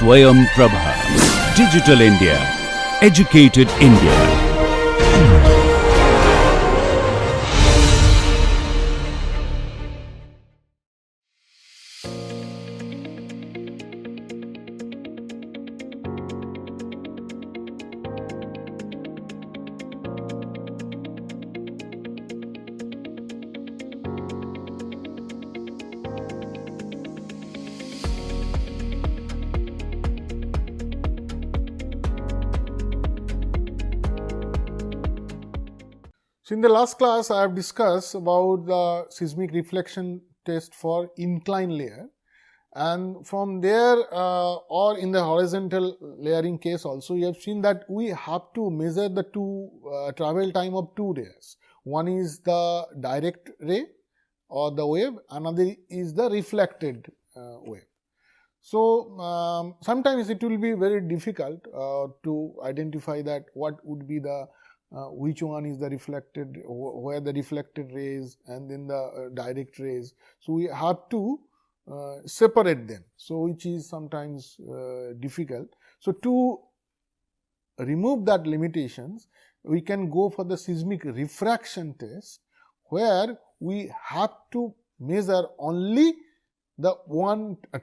Swayam Prabha. Digital India. Educated India. So, in the last class I have discussed about the seismic reflection test for inclined layer, and from there or in the horizontal layering case also we have seen that we have to measure the travel time of two rays. One is the direct ray or the wave, another is the reflected wave. So, sometimes it will be very difficult to identify that what would be the which one is the reflected, where the reflected rays and then the direct rays. So, we have to separate them, so which is sometimes difficult. So, to remove that limitations, we can go for the seismic refraction test, where we have to measure only the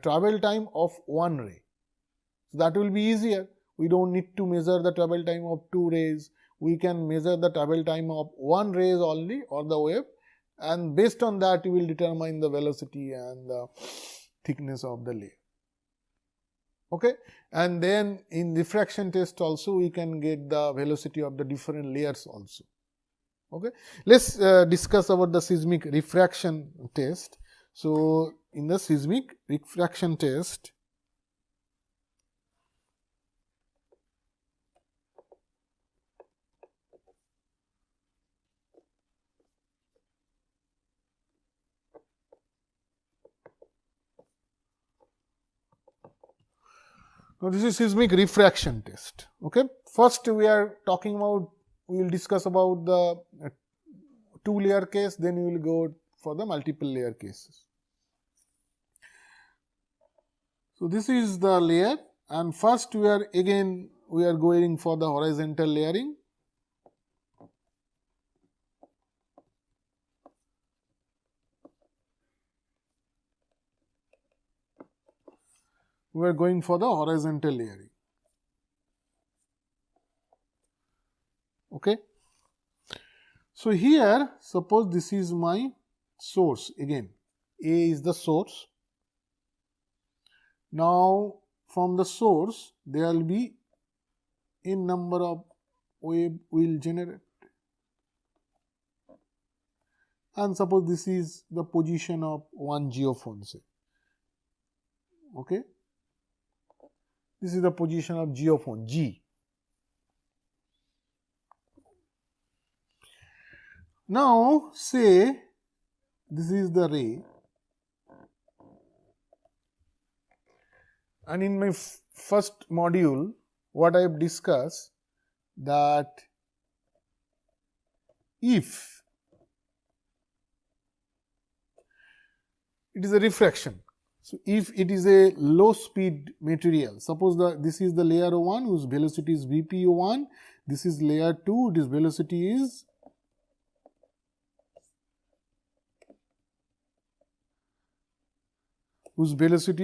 travel time of one ray. So, that will be easier. We do not need to measure the travel time of two rays. We can measure the travel time of one rays only or the wave, and based on that we will determine the velocity and the thickness of the layer. Okay. And then in diffraction test also we can get the velocity of the different layers also. Okay. Let us discuss about the seismic refraction test. So, in the seismic refraction test, now this is seismic refraction test. Okay. First we are talking about, we will discuss about the two layer case, then we will go for the multiple layer cases. So, this is the layer, and first we are going for the horizontal layering. We are going for the horizontal layering. Okay. So, here suppose this is my source, again A is the source. Now, from the source there will be n number of wave will generate, and suppose this is the position of one geophone, say. Okay. This is the position of geophone G. Now, say this is the ray, and in my first module what I have discussed, that if it is a refraction, so if it is a low speed material, suppose this is the layer 1 whose velocity is Vp1, this is layer 2, its velocity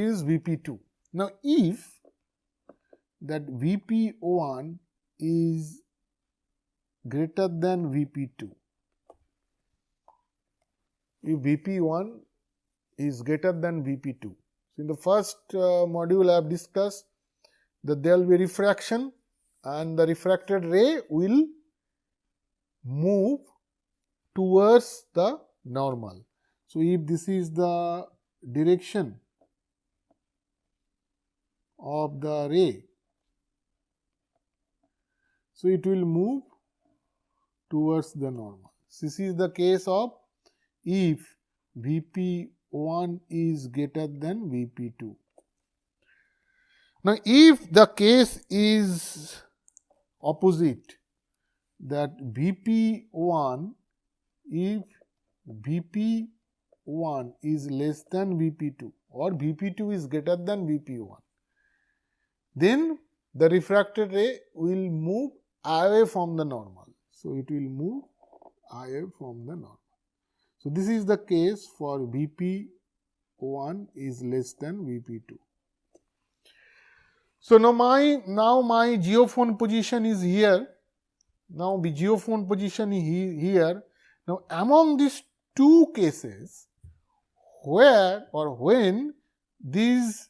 is Vp2. Now, if that Vp1 is greater than Vp2, if Vp1 is greater than Vp2. So, in the first module I have discussed that there will be refraction and the refracted ray will move towards the normal. So, if this is the direction of the ray, so it will move towards the normal. This is the case of if Vp1 is greater than Vp2. Now, if the case is opposite, that Vp1, if Vp1 is less than Vp2 or Vp2 is greater than Vp1, then the refracted ray will move away from the normal. So, it will move away from the normal. So, this is the case for VP1 is less than VP2. So, now my geophone position is here. Now, the geophone position is here. Now, among these two cases, where or when this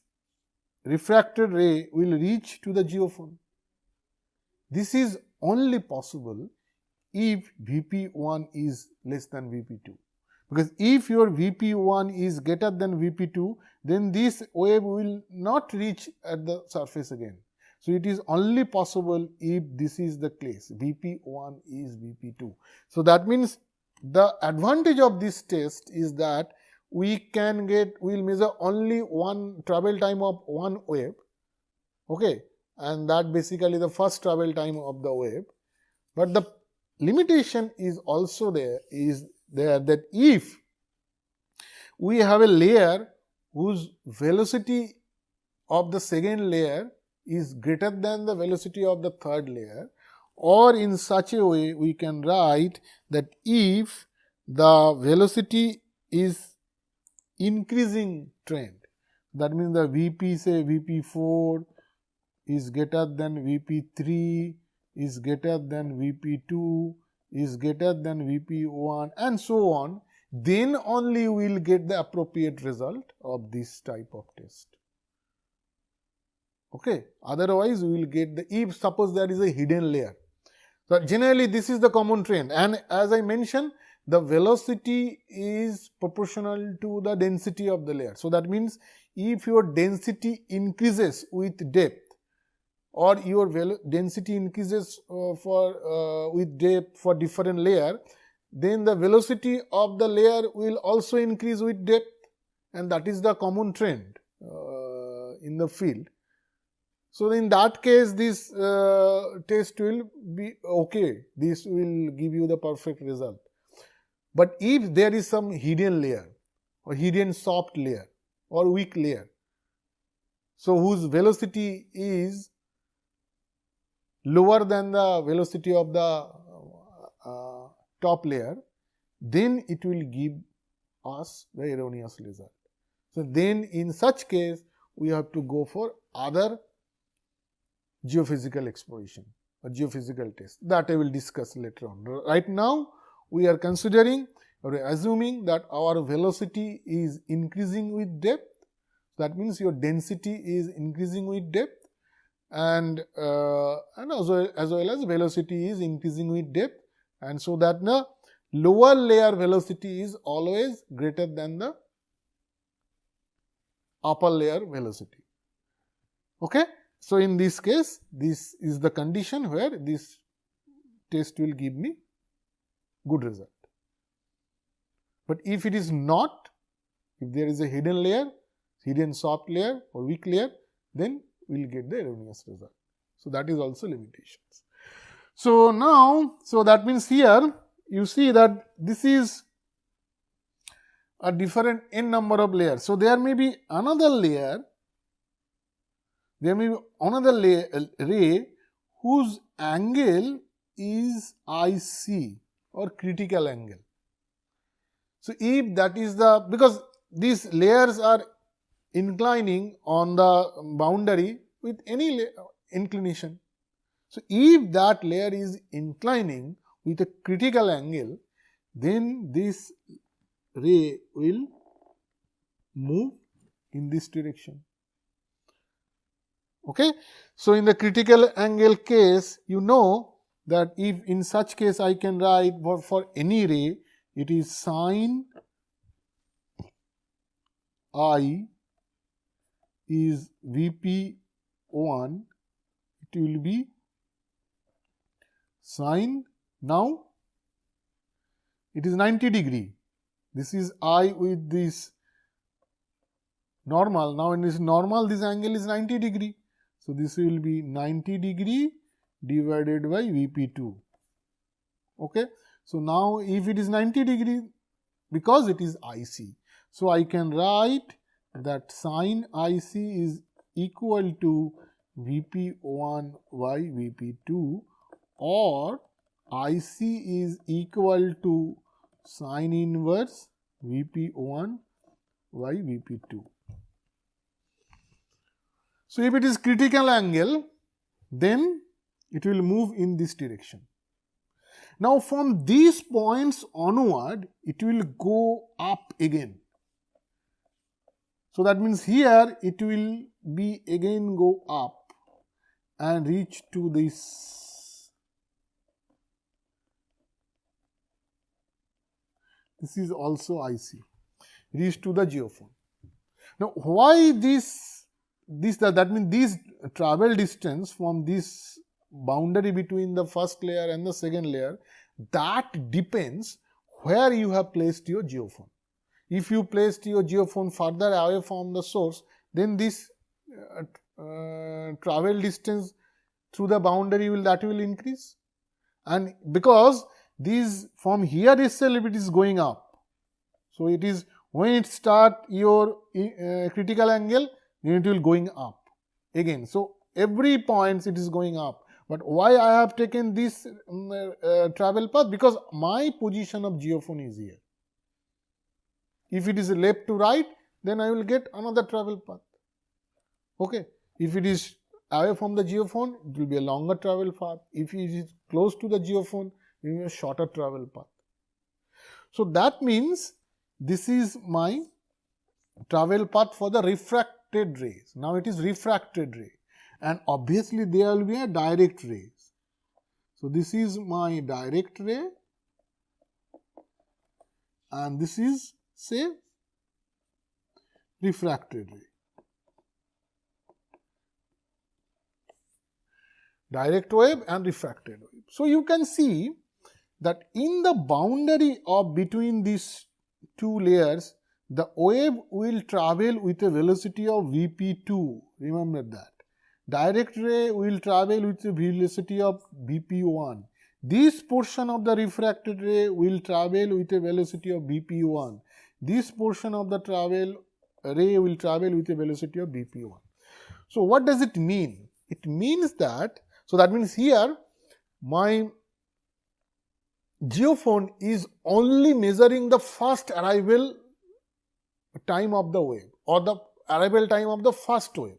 refracted ray will reach to the geophone, this is only possible if VP1 is less than VP2. Because if your VP1 is greater than VP2, then this wave will not reach at the surface again. So, it is only possible if this is the case, VP1 is VP2. So, that means the advantage of this test is that we will measure only one travel time of one wave, okay, and that basically the first travel time of the wave. But the limitation is also there that if we have a layer whose velocity of the second layer is greater than the velocity of the third layer, or in such a way we can write that if the velocity is increasing trend, that means the Vp say Vp4 is greater than Vp3 is greater than Vp2 is greater than Vp1 and so on, then only we will get the appropriate result of this type of test. Okay. Otherwise, we will get the, if suppose there is a hidden layer. So, generally this is the common trend, and as I mentioned, the velocity is proportional to the density of the layer. So, that means if your density increases with depth, or your density increases with depth for different layer, then the velocity of the layer will also increase with depth, and that is the common trend in the field. So, in that case this test will be okay, this will give you the perfect result. But if there is some hidden layer or hidden soft layer or weak layer, so whose velocity is lower than the velocity of the top layer, then it will give us the erroneous result. So, then in such case we have to go for other geophysical exploration or geophysical test, that I will discuss later on. Right now we are considering or assuming that our velocity is increasing with depth, that means your density is increasing with depth, and as well as velocity is increasing with depth, and so that the lower layer velocity is always greater than the upper layer velocity. Okay. So, in this case, this is the condition where this test will give me good result. But if it is not, if there is a hidden layer, hidden soft layer or weak layer, then we will get the erroneous result. So, that is also limitations. So, now, so that means here you see that this is a different n number of layers. So, there may be another layer, there may be another ray whose angle is IC or critical angle. So, if that is the, because these layers are inclining on the boundary with any inclination. So, if that layer is inclining with a critical angle, then this ray will move in this direction. Okay. So, in the critical angle case, you know that if in such case I can write for any ray, it is sin I is Vp1, it will be sin, now it is 90 degree, this is I with this normal, now in this normal this angle is 90 degree. So, this will be 90 degree divided by Vp2. Okay. So, now if it is 90 degree, because it is IC, so I can write that sin IC is equal to Vp1 by Vp2, or IC is equal to sine inverse Vp1 by Vp2. So, if it is critical angle, then it will move in this direction. Now, from these points onward, it will go up again. So, that means here it will be again go up and reach to this. This is also IC, reach to the geophone. Now, why this that means this travel distance from this boundary between the first layer and the second layer, that depends where you have placed your geophone. If you placed your geophone further away from the source, then this travel distance through the boundary will increase, and because this from here itself it is going up. So, it is when it start your critical angle, then it will going up again. So, every point it is going up. But why I have taken this travel path? Because my position of geophone is here. If it is left to right, then I will get another travel path. Okay. If it is away from the geophone, it will be a longer travel path. If it is close to the geophone, it will be a shorter travel path. So, that means this is my travel path for the refracted rays. Now, it is refracted ray, and obviously there will be a direct rays. So, this is my direct ray, and this is say refracted ray. Direct wave and refracted wave. So, you can see that in the boundary of between these two layers, the wave will travel with a velocity of Vp2, remember that. Direct ray will travel with a velocity of Vp1. This portion of the refracted ray will travel with a velocity of Vp1. This portion of the ray will travel with a velocity of Vp1. So, what does it mean? It means that, so that means here my geophone is only measuring the first arrival time of the wave or the arrival time of the first wave.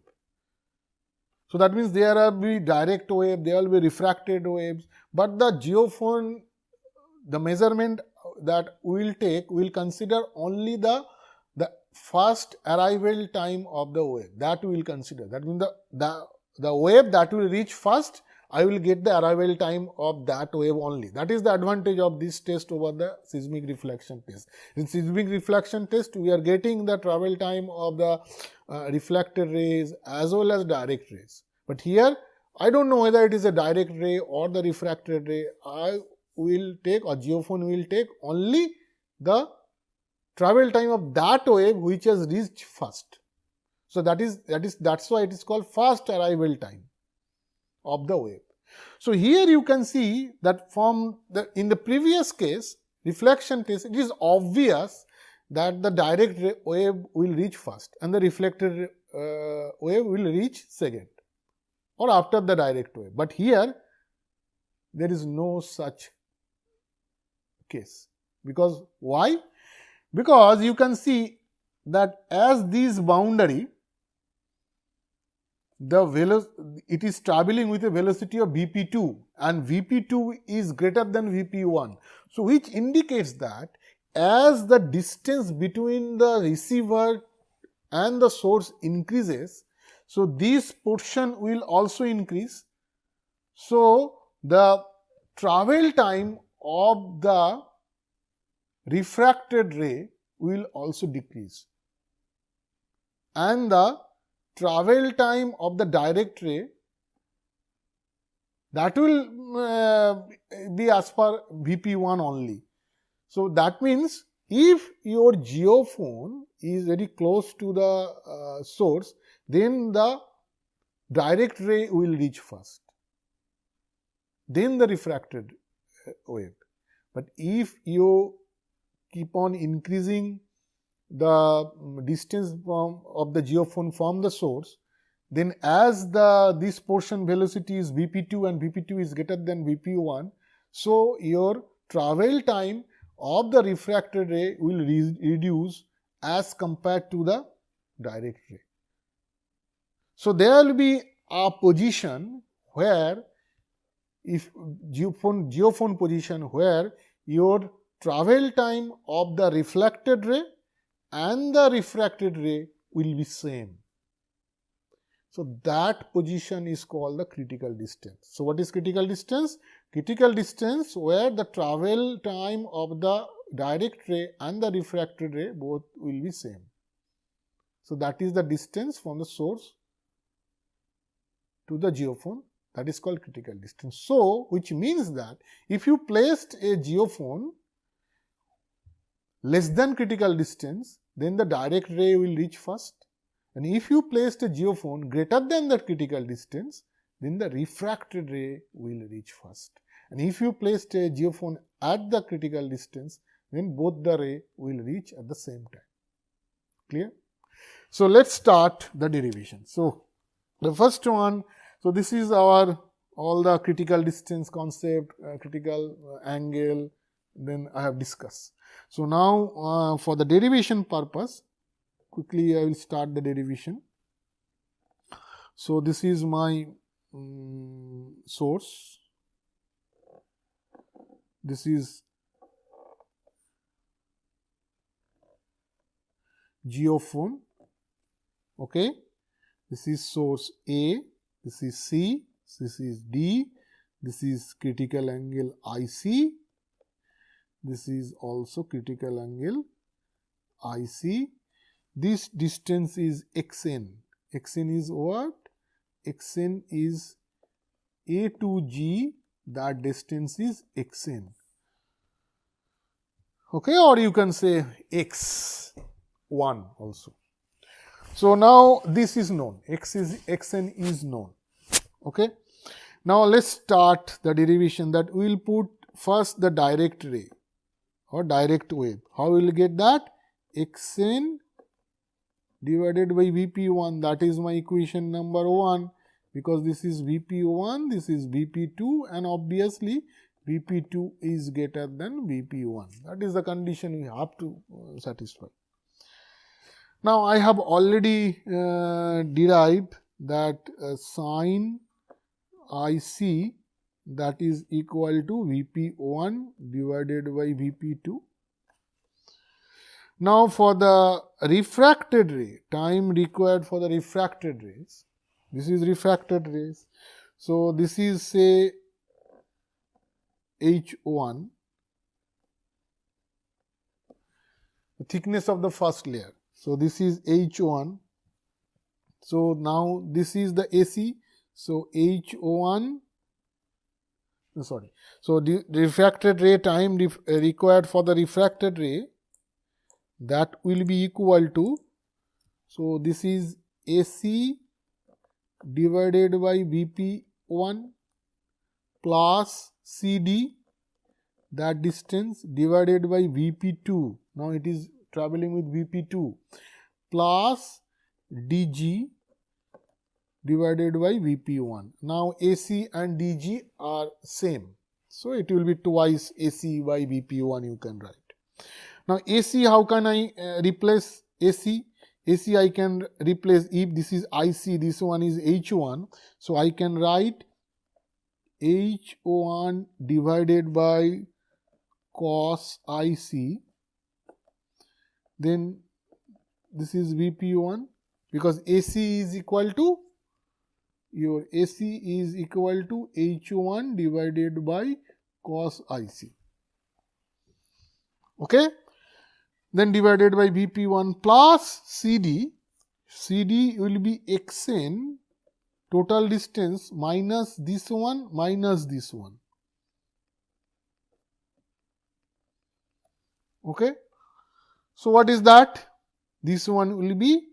So, that means there will be direct wave, there will be refracted waves, but the geophone, the measurement that we will take will consider only the first arrival time of the wave, that we will consider. That means the wave that will reach first, I will get the arrival time of that wave only. That is the advantage of this test over the seismic reflection test. In seismic reflection test, we are getting the travel time of the reflected rays as well as direct rays. But here, I don't know whether it is a direct ray or the refracted ray. I will take, or geophone will take only the travel time of that wave which has reached first. So, that's why it is called first arrival time of the wave. So, here you can see that from in the previous case, reflection test, it is obvious that the direct wave will reach first and the reflected wave will reach second or after the direct wave. But here there is no such case. Because why? Because you can see that as this boundary, it is traveling with a velocity of Vp2 and Vp2 is greater than Vp1. So, which indicates that as the distance between the receiver and the source increases, so this portion will also increase. So, the travel time of the refracted ray will also decrease, and the travel time of the direct ray, that will be as per Vp1 only. So, that means if your geophone is very close to the source, then the direct ray will reach first, then the refracted wave. But if you keep on increasing the distance of the geophone from the source, then as this portion velocity is Vp2 and Vp2 is greater than Vp1, so your travel time of the refracted ray will reduce as compared to the direct ray. So there will be a position where, if geophone position where your travel time of the reflected ray and the refracted ray will be same. So that position is called the critical distance. So what is critical distance? Critical distance where the travel time of the direct ray and the refracted ray both will be same. So that is the distance from the source to the geophone, that is called critical distance. So which means that if you placed a geophone less than critical distance, then the direct ray will reach first. And if you placed a geophone greater than that critical distance, then the refracted ray will reach first. And if you placed a geophone at the critical distance, then both the ray will reach at the same time. Clear? So let's start the derivation. So the first one, so this is our all the critical distance concept, critical angle, then I have discussed. So now for the derivation purpose, quickly I will start the derivation. So this is my source, this is geophone, okay. This is source A, this is C, this is D, this is critical angle IC, this is also critical angle IC. This distance is xn. Xn is what? Xn is A to G, that distance is xn. Okay, or you can say x1 also. So now this is known, xn is known. Okay. Now let's start the derivation, that we will put first the direct ray or direct wave. How we will get that? Xn divided by Vp1, that is my equation number 1, because this is Vp1, this is Vp2, and obviously Vp2 is greater than Vp1. That is the condition we have to satisfy. Now I have already derived that sin IC, that is equal to Vp1 divided by Vp2. Now for the refracted ray, time required for the refracted rays, this is refracted rays. So this is say H1, the thickness of the first layer. So this is H1. So now this is the AC. So H1, sorry. So the refracted ray time required for the refracted ray, that will be equal to, so this is AC divided by Vp1 plus CD, that distance, divided by Vp2. Now it is traveling with Vp2 plus dg divided by Vp1. Now AC and dg are same. So it will be twice AC by Vp1 you can write. Now AC, how can I replace AC? AC I can replace, if this is IC, this one is H1. So I can write H1 divided by cos IC. Then this is Vp1, because AC is equal to, your AC is equal to H1 divided by cos IC. Okay. Then divided by Vp1 plus CD. CD will be xn, total distance, minus this one, minus this one. Okay. So what is that? This one will be,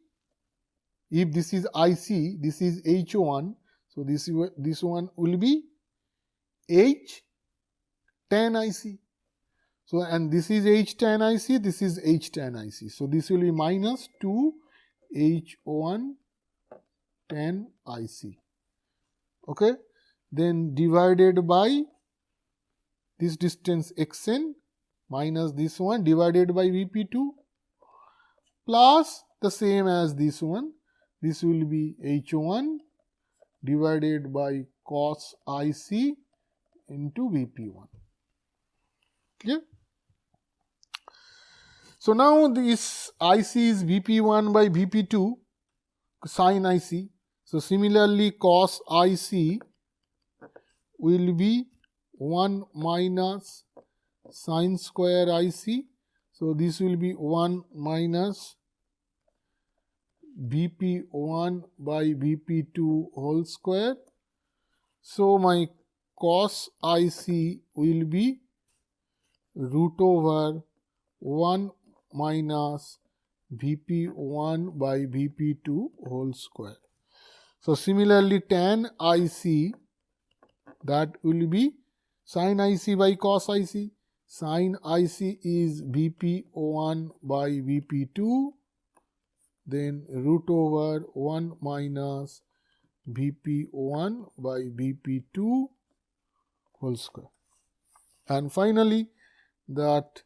if this is IC, this is H1. So this one will be H tan IC. So and this is H tan IC, this is H tan IC. So this will be minus 2 H1 10 IC. Okay, then divided by this distance xn minus this one divided by Vp2 plus the same as this one. This will be H1 divided by cos IC into Vp1. Clear? So now this IC is Vp1 by Vp2 sin IC. So similarly cos IC will be 1 minus sin square IC. So this will be 1 minus Vp1 by Vp2 whole square. So my cos IC will be root over 1 minus Vp1 by Vp2 whole square. So similarly tan IC, that will be sin IC by cos IC. Sin IC is Vp1 by Vp2, then root over 1 minus Vp1 by Vp2 whole square. And finally, that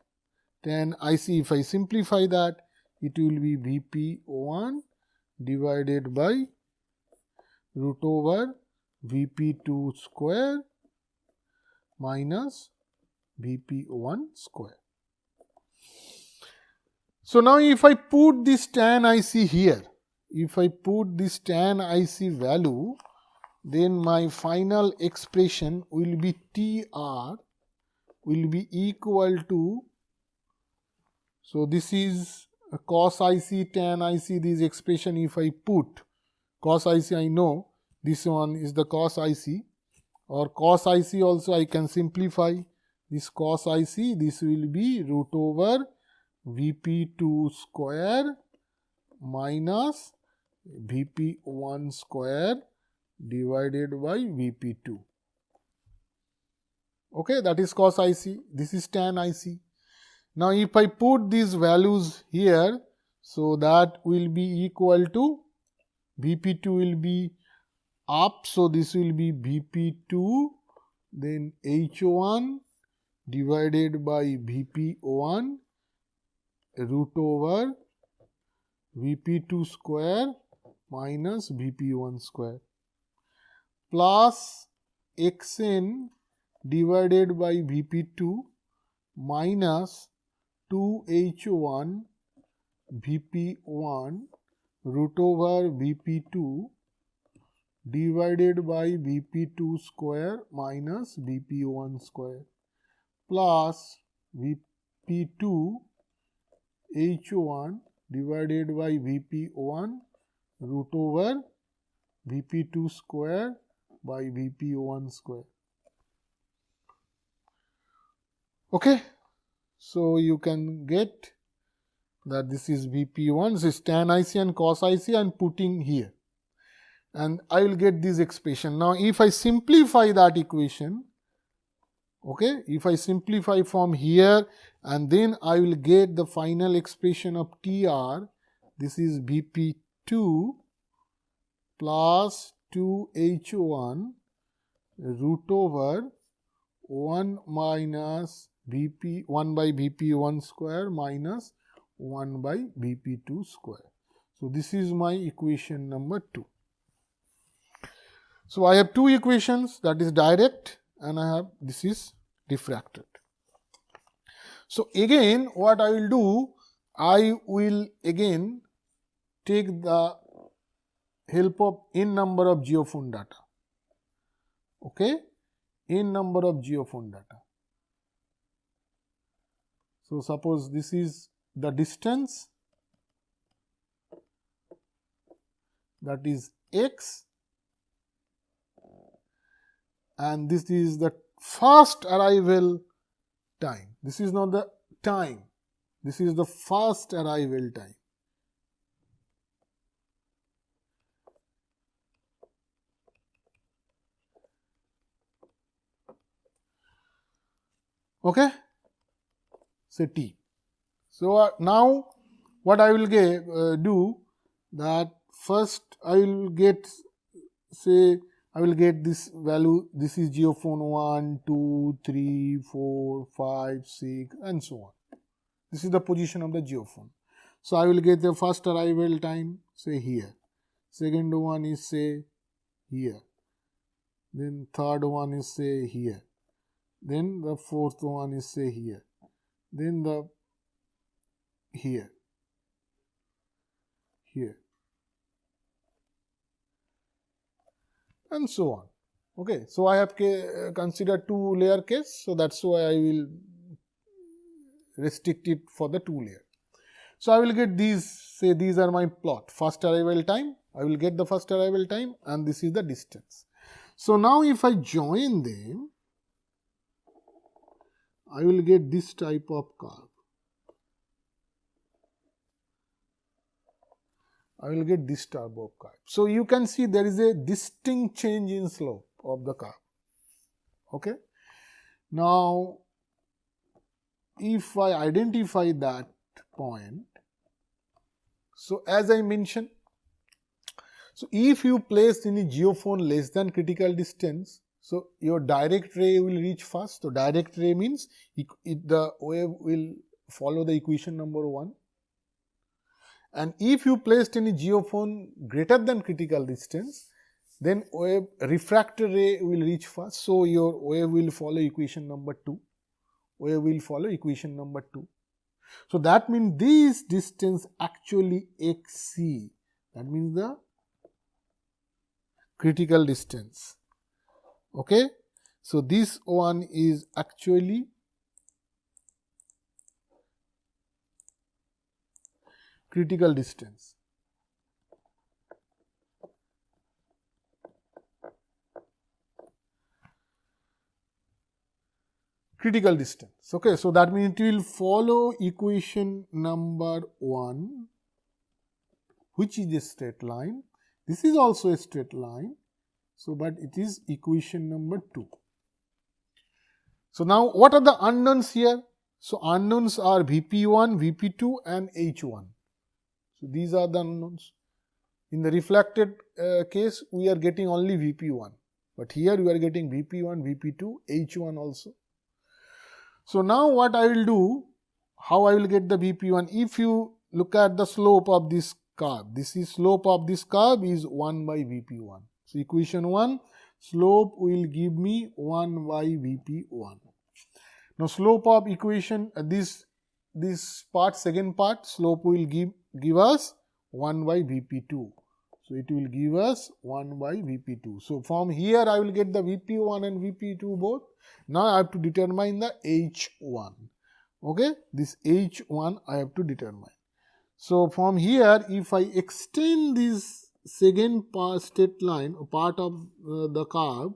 tan IC, if I simplify that, it will be Vp1 divided by root over Vp2 square minus Vp1 square. So now if I put this tan IC here, if I put this tan IC value, then my final expression will be TR will be equal to, so this is a cos IC, tan IC, this expression if I put, cos IC I know, this one is the cos IC, or cos IC also I can simplify, this cos IC, this will be root over Vp2 square minus Vp1 square divided by Vp2. Okay, that is cos IC, this is tan IC. Now if I put these values here, so that will be equal to, Vp2 will be up, so this will be Vp2, then H1 divided by Vp1 root over Vp2 square minus Vp1 square plus Xn divided by Vp2 minus 2H1 Vp1 root over Vp2 divided by Vp2 square minus Vp1 square plus Vp2 H1 divided by Vp1 root over Vp2 square by Vp1 square. Okay, so you can get that this is Vp1, this is tan IC and cos IC, and putting here, and I will get this expression. Now if I simplify that equation, okay, if I simplify from here, and then I will get the final expression of TR, this is Vp2 plus 2H1 root over 1 minus Vp 1 by Vp1 square minus 1 by Vp2 square. So this is my equation number 2. So I have two equations, that is direct, and I have this is diffracted. So again what I will do, I will again take the help of n number of geophone data. Okay, n number of geophone data. So suppose this is the distance, that is x, and this is the first arrival time. This is not the time, this is the first arrival time. Okay, say t. So now what I will do, that first I will get, say, I will get this value, this is geophone 1, 2, 3, 4, 5, 6 and so on. This is the position of the geophone. So, I will get the first arrival time, say here, second one is say here, then third one is say here, then the fourth one is say here, then the here, and so on. Okay. So, I have considered 2 layer case. So, that is why I will restrict it for the 2 layer. So, I will get these, say these are my plot, first arrival time, I will get the first arrival time and this is the distance. So, now if I join them, I will get this type of curve. I will get this type of curve. So, you can see there is a distinct change in slope of the curve. Okay. Now, if I identify that point, so as I mentioned, so if you place any geophone less than critical distance, so your direct ray will reach first. So, direct ray means the wave will follow the equation number 1. And if you placed any geophone greater than critical distance, then wave refracted ray will reach first. So, your wave will follow equation number 2. Wave will follow equation number 2. So, that means this distance actually xc, that means the critical distance. Okay. So, this one is actually critical distance. Critical distance. Okay. So, that means it will follow equation number 1, which is a straight line. This is also a straight line. So, but it is equation number 2. So, now what are the unknowns here? So, unknowns are Vp1, Vp2 and H1. So, these are the unknowns. In the reflected case, we are getting only Vp1, but here we are getting Vp1, Vp2, H1 also. So, now what I will do, how I will get the Vp1? If you look at the slope of this curve, this is slope of this curve is 1 by Vp1. So, equation 1, slope will give me 1 by Vp1. Now, slope of equation, this part, second part, slope will give us 1 by Vp2. So, it will give us 1 by Vp2. So, from here I will get the Vp1 and Vp2 both. Now, I have to determine the H1. Okay, this H1 I have to determine. So, from here if I extend this second part straight line, part of the curve,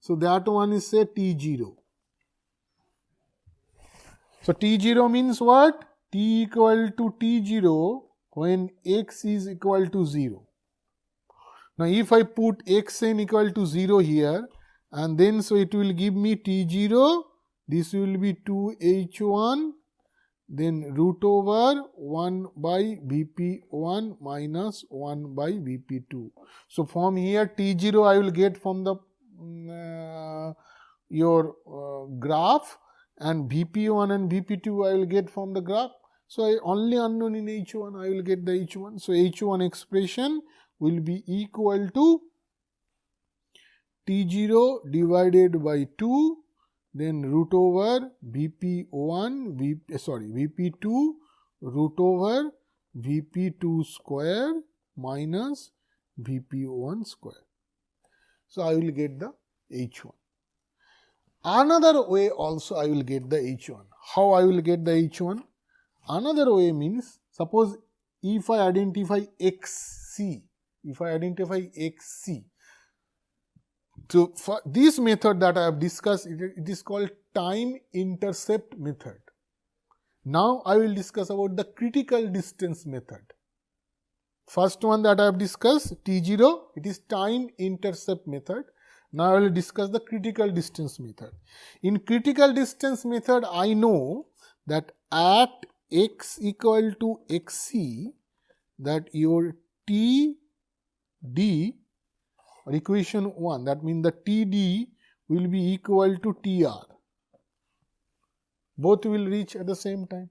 so that one is say T0. So, T0 means what? T equal to T0 when x is equal to 0. Now, if I put xn equal to 0 here, and then so it will give me T0, this will be 2H1, then root over 1 by Vp1 minus 1 by Vp2. So, from here T0 I will get from the your graph, and Vp1 and Vp2 I will get from the graph. So, I only unknown in H1, I will get the H1. So, H1 expression will be equal to T0 divided by 2, then root over Vp1, Vp2 root over Vp2 square minus Vp1 square. So, I will get the H1. Another way also I will get the H1. How I will get the H1? Another way means, suppose if I identify xc, so for this method that I have discussed, it is called time intercept method. Now, I will discuss about the critical distance method. First one that I have discussed, T0, it is time intercept method. Now, I will discuss the critical distance method. In critical distance method, I know that at x equal to xc, that your T D, or equation 1, that means the TD will be equal to TR. Both will reach at the same time.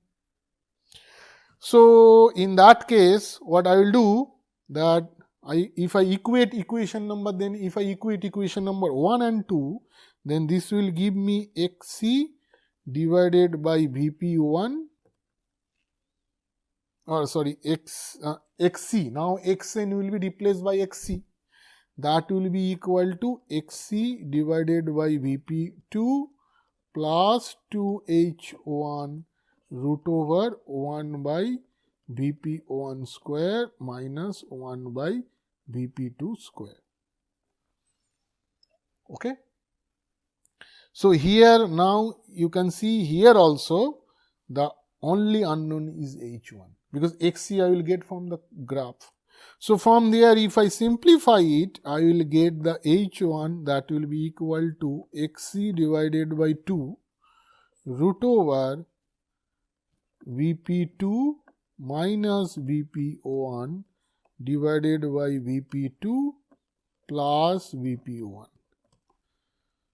So, in that case, what I will do, that if I equate equation number, then if I equate equation number 1 and 2, then this will give me XC divided by VP1, or sorry, XC. Now, XN will be replaced by XC. That will be equal to XC divided by VP2 plus 2H1 root over 1 by VP1 square minus 1 by VP2 square. Okay. So, here now you can see here also the only unknown is H1, because XC I will get from the graph. So, from there if I simplify it, I will get the H1, that will be equal to XC divided by 2 root over VP2 minus VP1 divided by VP2 plus VP1.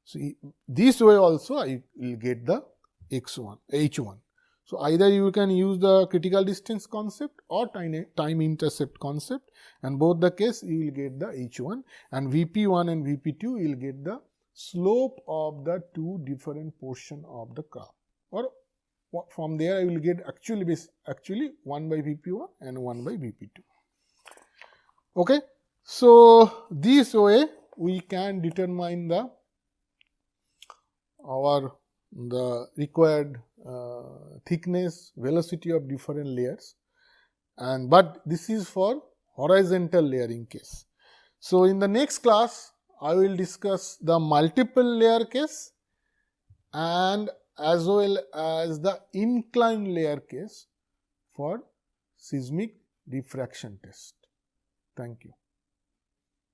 So, this way also I will get the H1. So, either you can use the critical distance concept or time intercept concept, and both the case you will get the H1, and VP1 and VP2 you will get the slope of the two different portion of the graph, or from there I will get actually 1 by VP1 and 1 by VP2. Okay. So, this way we can determine the required thickness, velocity of different layers, but this is for horizontal layering case. So, in the next class I will discuss the multiple layer case and as well as the inclined layer case for seismic diffraction test. Thank you.